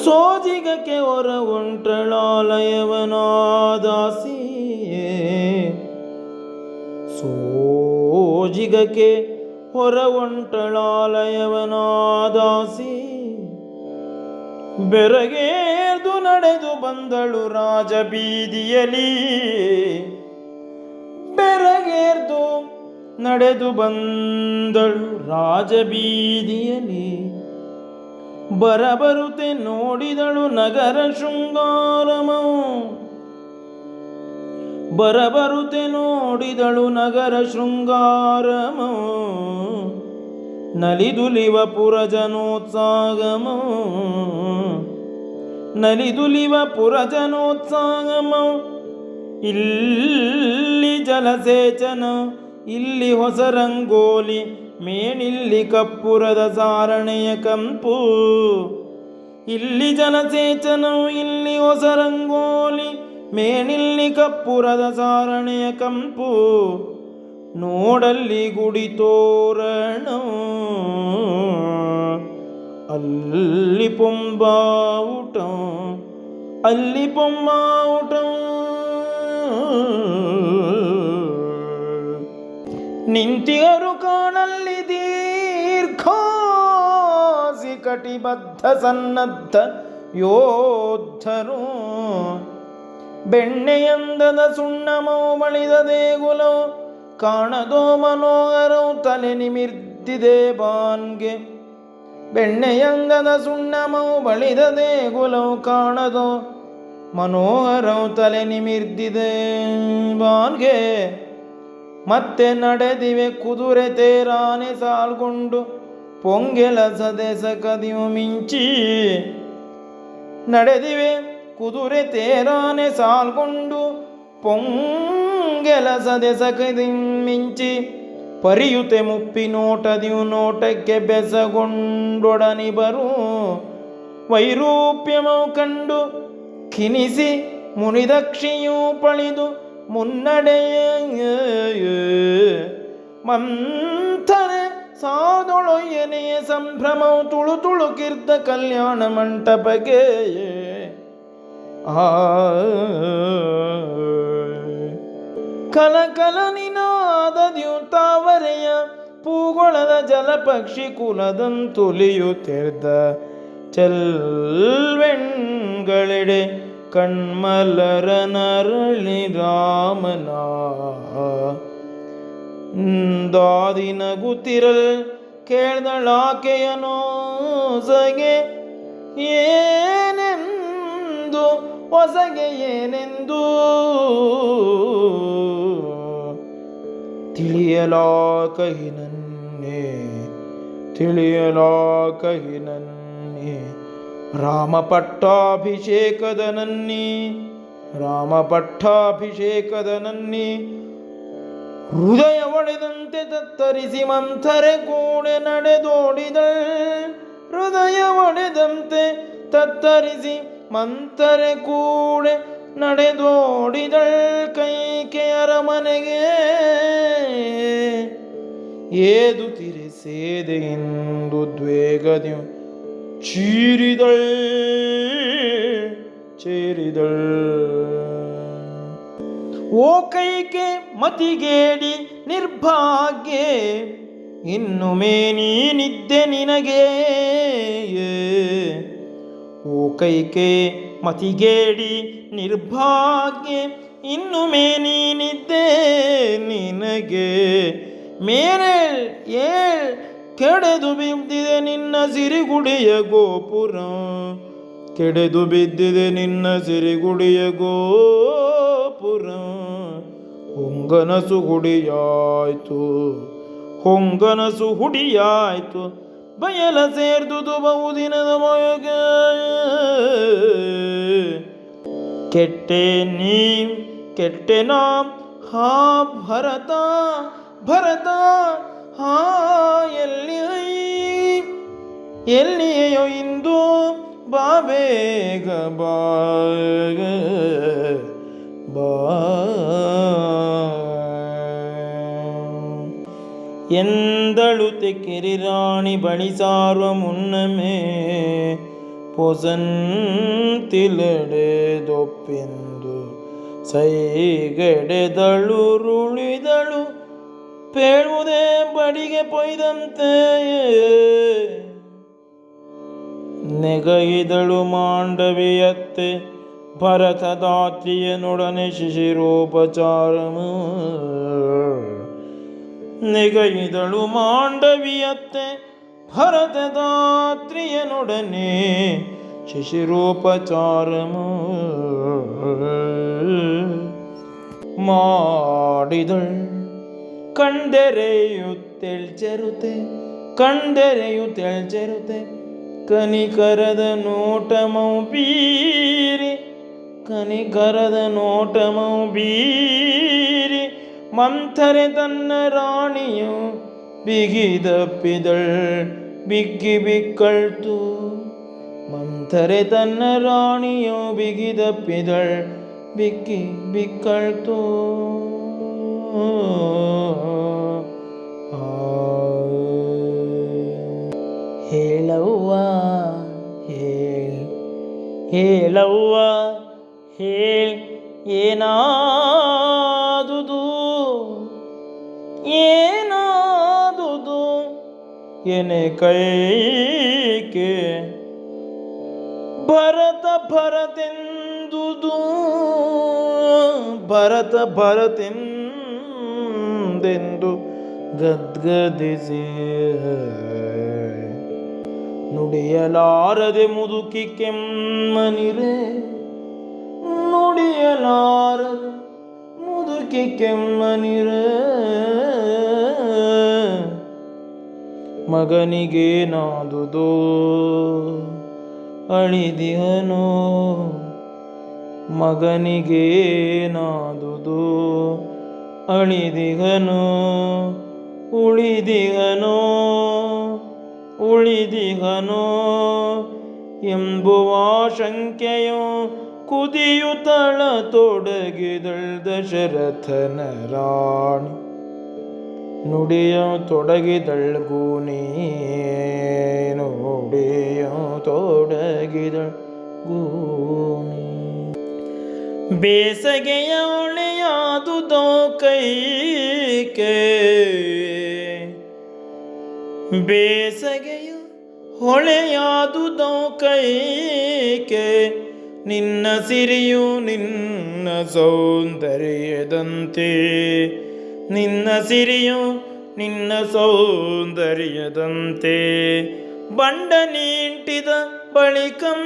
ಸೋಜಿಗಕ್ಕೆ ಹೊರ ಒಂಟಳಾಲಯವನಾದಾಸಿಯೇ ಸೋಜಿಗಕ್ಕೆ ಹೊರ ಒಂಟಳಾಲಯವನಾದಾಸಿ ಬೆರಗೇರ್ದು ನಡೆದು ಬಂದಳು ರಾಜಬೀದಿಯಲಿ ಬೆರಗೇರ್ದು ನಡೆದು ಬಂದಳು ರಾಜಬೀದಿಯಲಿ ಬರಬರುತೆ ನೋಡಿದಳು ನಗರ ಶೃಂಗಾರಮೌ ಬರಬರುತೆ ನೋಡಿದಳು ನಗರ ಶೃಂಗಾರಮೌ ನಲಿದುಲಿವ ಪುರಜನೋತ್ಸಾಗಮೌ ನಲಿದುಲಿವ ಪುರಜನೋತ್ಸಾಗಮೌ ಇಲ್ಲಿ ಜಲಸೇಚನ ಇಲ್ಲಿ ಹೊಸ ರಂಗೋಲಿ ಮೇಣಿಲ್ಲಿ ಕಪ್ಪುರದ ಸಾರಣೆಯ ಕಂಪು ಇಲ್ಲಿ ಜಲಸೇಚನವು ಇಲ್ಲಿ ಹೊಸ ರಂಗೋಲಿ ಮೇಣಿಲ್ಲಿ ಕಪ್ಪುರದ ಸಾರಣೆಯ ಕಂಪು ನೋಡಲ್ಲಿ ಗುಡಿ ತೋರಣ ಅಲ್ಲಿ ಪೊಂಬಾವುಟ ಅಲ್ಲಿ ಪೊಂಬಾವುಟ ನಿಂತಿಗರು ಕಾಣಲ್ಲಿ ದೀರ್ಘಾಸಿ ಕಟಿಬದ್ಧ ಸನ್ನದ್ಧ ಯೋಧರು ಬೆಣ್ಣೆಯಂದದ ಸುಣ್ಣಮವು ಬಳಿದ ದೇಗುಲವು ಕಾಣದೋ ಮನೋಹರವು ತಲೆ ನಿಮಿರ್ದಿದೆ ಬಾನ್ಗೆ ಬೆಣ್ಣೆಯಂದದ ಸುಣ್ಣಮವು ಬಳಿದ ದೇಗುಲವು ಕಾಣದೋ ಮನೋಹರವು ತಲೆ ನಿಮಿರ್ದಿದೆ ಬಾನ್ಗೆ ಮತ್ತೆ ನಡೆದಿವೆ ಕುದುರೆ ತೇರಾನೆ ಸಾಲ್ಗೊಂಡು ಪೊಂಗೆಲಸದೆ ಸಕದಿಯು ಮಿಂಚಿ ನಡೆದಿವೆ ಕುದುರೆ ತೇರಾನೆ ಸಾಲ್ಗೊಂಡು ಪೊಂಗೆಲಸದೆ ಸಕದಿ ಮಿಂಚಿ ಪರಿಯುತೆ ಮುಪ್ಪಿ ನೋಟದಿಯು ನೋಟಕ್ಕೆ ಬೆಸಗೊಂಡೊಡನಿ ಬರು ವೈರೂಪ್ಯಮವು ಕಂಡು ಖಿನಿಸಿ ಮುನಿದಕ್ಷಿಯೂ ಪಳಿದು ಮುನ್ನಡೆಯ ಮಂಥನೆ ಸಾದೊಳೊಯ್ಯನೆಯ ಸಂಭ್ರಮವು ತುಳು ತುಳುಕಿರ್ದ ಕಲ್ಯಾಣ ಮಂಟಪಕ್ಕೆ ಕಲಕಲ ನಿನಾದದ್ಯು ತಾವರೆಯ ಪೂಗೊಳದ ಜಲಪಕ್ಷಿ ಕುಲದಂತುಲಿಯುತ್ತಿರ್ದ ಚೆಲ್ವೆಣ್ಗಳೆಡೆ ಕಣ್ಮಲರ ನರಳಿ ರಾಮನ ದಾದಿನಗುತ್ತಿರಲ್ ಕೇಳ್ದಳಾಕೆಯನೋ ಸಗೆ ಏನೆಂದು ಹೊಸಗೆ ಏನೆಂದು ತಿಳಿಯಲಾಕಹಿನನ್ನೇ ತಿಳಿಯಲಾಕಹಿನನ್ನೇ ರಾಮ ಪಟ್ಟಾಭಿಷೇಕದ ನನ್ನಿ ರಾಮ ಪಟ್ಟಾಭಿಷೇಕದ ನನ್ನಿ ಹೃದಯ ಒಡೆದಂತೆ ತತ್ತರಿಸಿ ಮಂಥರೆ ಕೂಡೆ ನಡೆದೋಡಿದಳ್ ಹೃದಯ ಒಡೆದಂತೆ ತತ್ತರಿಸಿ ಮಂಥರೆ ಕೂಡೆ ನಡೆದೋಡಿದಳ್ ಕೈಕೆಯ ಅರಮನೆಗೆ ಏದು ತಿರೆ ಸೇದೆಯಿಂದ ದ್ವೇಗದ್ಯು ಚೀರಿದಳ್ ಚೇರಿದಳ್ ಓ ಕೈಕೆ ಮತಿಗೇಡಿ ನಿರ್ಭಾಗ್ಯ ಇನ್ನುಮೇ ನೀನಿದ್ದೆ ನಿನಗೆ ಓ ಕೈಕೆ ಮತಿಗೇಡಿ ನಿರ್ಭಾಗ್ಯ ಇನ್ನುಮೇ ನೀನಿದ್ದೆ ನಿನಗೆ ಮೇರೇಳ್ ಏಳ್ ಕೆಡೆದು ಬಿದ್ದಿದೆ ನಿನ್ನ ಸಿರಿಗುಡಿಯ ಗೋಪುರ ಕೆಡೆದು ಬಿದ್ದಿದೆ ನಿನ್ನ ಸಿರಿಗುಡಿಯ ಗೋಪುರ ಹೊಂಗನಸು ಹುಡಿಯಾಯ್ತು ಹೊಂಗನಸು ಹುಡಿಯಾಯ್ತು ಬಯಲ ಸೇರ್ದುದು ಬಹುದಿನದ ಮೊಯಗ ಕೆಟ್ಟೆ ನೀ ಕೆಟ್ಟೆ ನಾಂ ಹಾ ಭರತ ಭರತ ಹಾ ಎಲ್ಲಿಯೋ ಇಂದು ಬಾಬೇಗ ಬಾಗ ಬಾ ಎಂದಳುತೆ ಕಿರಿರಾಣಿ ಬಳಿ ಸಾರುವ ಮುನ್ನಮೇ ಪೊಸಂತಿಲೆಡೆದೊಪ್ಪೆಂದು ಸೈಗೆಡೆದಳುರುಳಿದಳು ಪೇಳುವುದೇ ಬಡಿಗೆ ಪೊಯ್ದಂತೆ ನೆಗೈದಳು ಮಾಂಡವಿಯತ್ತೆ ಭರತದಾತ್ರಿಯನೊಡನೆ ಶಿಶಿರೋಪಚಾರಮು ನೆಗೈದಳು ಮಾಂಡವಿಯತ್ತೆ ಭರತದಾತ್ರಿಯನೊಡನೆ ಶಿಶಿರೋಪಚಾರಮು ಮಾಡಿದಳು ಕಂಡೆರೆಯುತ್ತೆಳ್ಚೆರುತೆ ಕನಿಕರದ ನೋಟಮೌ ಬೀರಿ ಮಂಥರೆ ತನ್ನ ರಾಣಿಯು ಬಿಗಿದಪ್ಪಿದಳ್ ಬಿಕ್ಕಿ ಬಿಕ್ಕಳ್ತು ಮಂಥರೆ ತನ್ನ ರಾಣಿಯು ಬಿಗಿದಪ್ಪಿದಳ್ ಬಿಕ್ಕಿ ಬಿಕ್ಕಳ್ತು ಹೇಳವ್ವ ಹೇಳವ್ವ ಏನಾದುದು ಎನೆ ಕೈಕೆ ಭರತೆಂದೆಂದು ಗದ್ಗದಿಸಿ ನುಡಿಯಲಾರದೆ ಮುದುಕಿ ಕೆಮ್ಮನಿರೆ ಮಗನಿಗೇನಾದುದೋ ಅಳಿದಿಹನೋ ಉಳಿದಿಹನೋ ಎಂಬುವ ಶಂಕೆಯೋ ಕುದಿಯುತ್ತಳ ತೊಡಗಿದಳ್ ದಶರಥನ ರಾಣಿ ನುಡಿಯ ತೊಡಗಿದಳ್ ಗೂನಿ ಬೇಸಗೆಯ ಹೊಳೆಯಾದುದೋ ಕೈಕೆ ನಿನ್ನ ಸಿರಿಯು ನಿನ್ನ ಸೌಂದರ್ಯದಂತೆ ಬಂಡ ನೀಂಟಿದ ಬಳಿಕಂ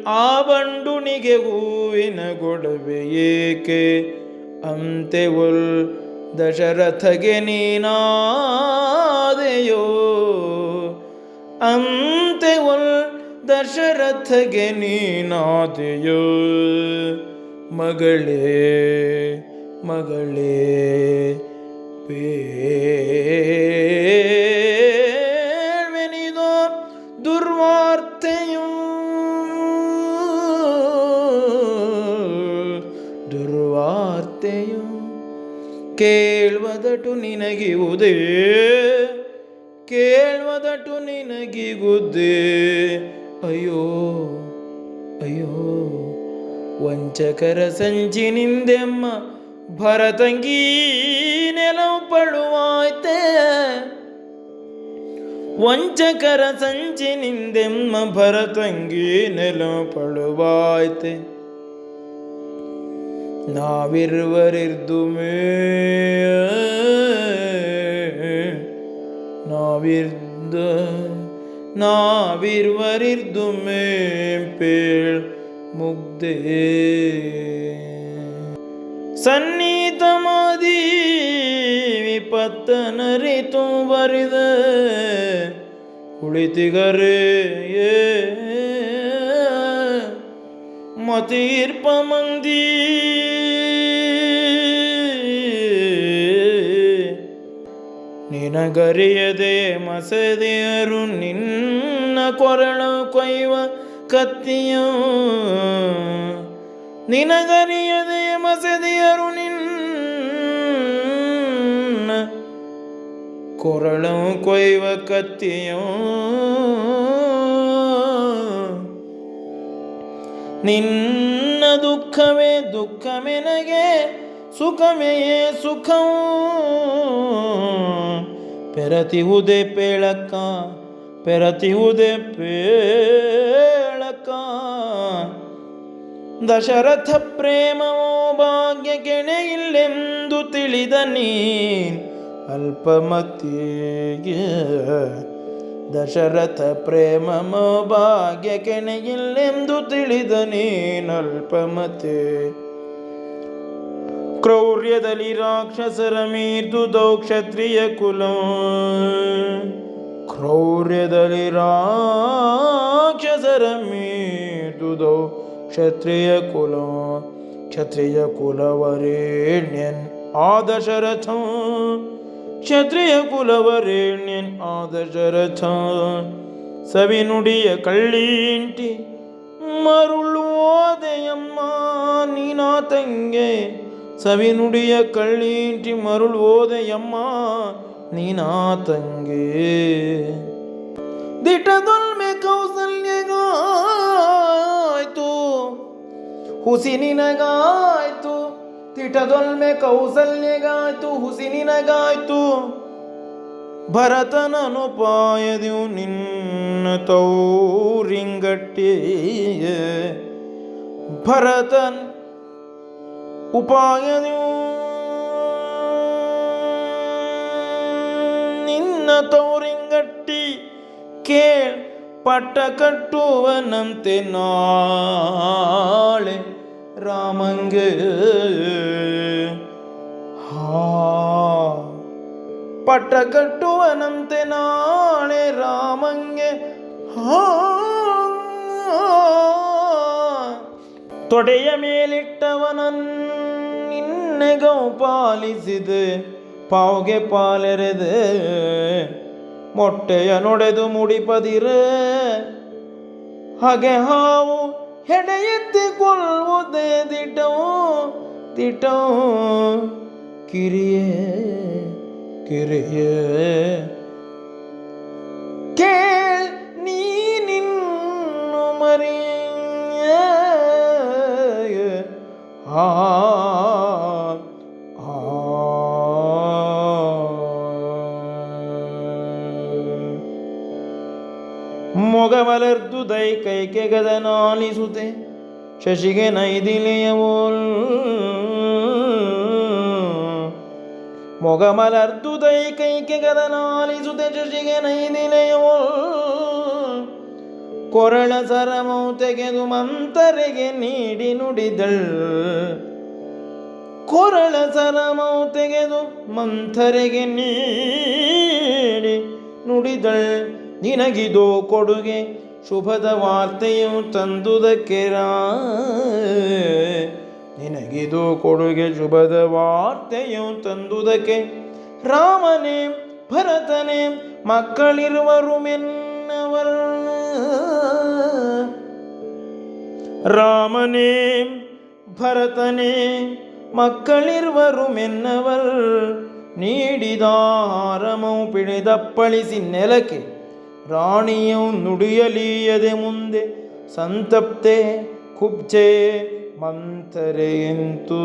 ಆ ಬಂಡುಣಿಗೆ ಹೂವಿನ ಗೊಡವೆಯೇಕೆ ಅಂತೆ ಒಲ್ ದಶರಥಗೆ ನೀನಾದೆಯೋ ಮಗಳೇ ಪೇಳ್ವೆನಿದೋ ದುರ್ವಾರ್ತೆಯು ಕೇಳ್ವದಟು ನಿನಗಿವುದೇ ಅಯ್ಯೋ ವಂಚಕರ ಸಂಚಿನಿಂದೆಮ್ಮ ಭರತಂಗೀ ನೆಲವು ಪಳುವಾಯ್ತೆ ನಾವಿರ್ವರಿರ್ದುಮೇ ಪೇಳ್ ಮುಗ್ಧೆ ಸನ್ನಿಹಿತಮಾದಿ ವಿಪತ್ತನರಿತು ಬರಿದ ಕುಳಿತಿಗರೇ ಮತೀರ್ಪ ಮಂದಿ ನಿನಗರಿಯದೆ ಮಸದೆಯರು ನಿನ್ನ ಕೊರಳು ಕೊಯ್ವ ಕತ್ತಿಯೋ ನಿನಗರಿಯದೆ ಮಸದೆಯರು ನಿನ್ನ ಕೊರಳು ಕೊಯ್ವ ಕತ್ತಿಯೋ ನಿನ್ನ ದುಃಖವೇ ದುಃಖಮೆನಗೆ ಸುಖಮೆಯೇ ಸುಖವು ಪೆರತಿಹುದೆ ಪೇಳಕ್ಕ ಪೆರತಿಹುದೆ ಪೇಳಕ್ಕ ದಶರಥ ಪ್ರೇಮವೋ ಭಾಗ್ಯ ಕೆಣೆಯಿಲ್ಲೆಂದು ತಿಳಿದ ನೀನ್ ಅಲ್ಪಮತಿಗೆ ದಶರಥ ಪ್ರೇಮವೋ ಭಾಗ್ಯ ಕೆಣೆಯಿಲ್ಲೆಂದು ತಿಳಿದ ನೀನ್ ಅಲ್ಪಮತೆ ಕ್ರೌರ್ಯದಲ್ಲಿ ರಾಕ್ಷಸರ ಮೀರ್ದುದೌ ಕ್ಷತ್ರಿಯ ಕುಲ ಕ್ರೌರ್ಯದಲ್ಲಿ ರಾಕ್ಷಸರ ಮೀರ್ದುದೌ ಕ್ಷತ್ರಿಯ ಕುಲ ಕ್ಷತ್ರಿಯ ಕುಲವರೇಣ್ಯನ್ ಆದಶರಥ ಕ್ಷತ್ರಿಯ ಕುಲವರೇಣ್ಯನ್ ಆದಶರಥ ಸವಿನುಡಿಯ ಕಳ್ಳೀಂಟಿ ಮರುಳು ಓದೆಯಮ್ಮ ನೀನಾ ತಂಗೆ ಸವಿನುಡಿಯ ಕಳ್ಳೀಂಟಿ ಮರುಳು ಓದೆಯಮ್ಮ ನೀನಾ ತಂಗೆ ದಿಟದೊಲ್ಮೆ ಕೌಸಲ್ಯಗಾಯ್ತು ಹುಸಿನಿನಗಾಯ್ತು ತಿಟದೊಲ್ಮೆ ಕೌಸಲ್ಯಗಾಯ್ತು ಹುಸಿನಿನಗಾಯ್ತು ಭರತನನುಪಾಯದಿಯು ನಿನ್ನ ತೌರಿಂಗಟ್ಟಿ ಭರತನ್ ಉಪಾಯದಿಯು ನಿನ್ನ ತೌರಿಂಗಟ್ಟಿ ಕೇಳ್ ಪಟ್ಟ ಕಟ್ಟುವನಂತೆ ನಾಳೆ ರಾಮಂಗೆ ಪಟ್ಟ ಕಟ್ಟುವನಂತೆ ನಾಳೆ ರಾಮಂಗೆ ತೊಡೆಯ ಮೇಲಿಟ್ಟವನನ್ನೆಗೌ ಪಾಲಿಸಿದೆ ಪಾವ್ಗೆ ಪಾಲೆರೆದೆ ಮೊಟ್ಟೆಯ ನೊಡೆದು ಮುಡಿಪದಿರೆ ಹಾಗೆ ಹಾವು ಹೆಡೆ ಎತ್ತಿ ಕೊಲ್ವುದೇ ದಿಟವು ದಿಟವು ಕಿರಿಯೇ ಕಿರಿಯೇ ಕೇಳ್ ನೀನಿನ್ನು ಮರಿಯ ಆ ಮೊಗಮಲರ್ದುದೈ ಕೈಕೆಗದನಾಲಿಸುತ್ತೆ ಶಶಿಗೆ ನೈದಿಲೆಯವೋಲ್ ಮೊಗಮಲರ್ದುದೈ ಕೈಕೆಗದನಾಲಿಸುತ್ತೆ ಶಶಿಗೆ ನೈದಿಲೆಯವೋಲ್ ಕೊರಳ ಸರಮೌ ತೆಗೆದು ಮಂತರೆಗೆ ನೀಡಿ ನುಡಿದಳ್ ಕೊರಳ ಸರಮೌ ತೆಗೆದು ಮಂಥರೆಗೆ ನೀಡಿ ನುಡಿದಳ್ ನಿನಗಿದೋ ಕೊಡುಗೆ ಶುಭದ ವಾರ್ತೆಯು ತಂದುದಕ್ಕೆ ನಿನಗಿದೋ ಕೊಡುಗೆ ಶುಭದ ವಾರ್ತೆಯು ತಂದುದಕ್ಕೆ ರಾಮನೇ ಭರತನೇ ಮಕ್ಕಳಿರುವರು ಮೆನ್ನವರ್ ರಾಮನೇ ಭರತನೇ ಮಕ್ಕಳಿರುವರು ಮೆನ್ನವರ್ ನೀಡಿದ ಹಾರಮೌ ಪಿಡಿದಪ್ಪಳಿಸಿ ನೆಲಕ್ಕೆ ರಾಣಿಯು ನುಡಿಯಲೀಯದೆ ಮುಂದೆ ಸಂತಪ್ತೆ ಕುಬ್ಜೆ ಮಂಥರೆಯಂತೂ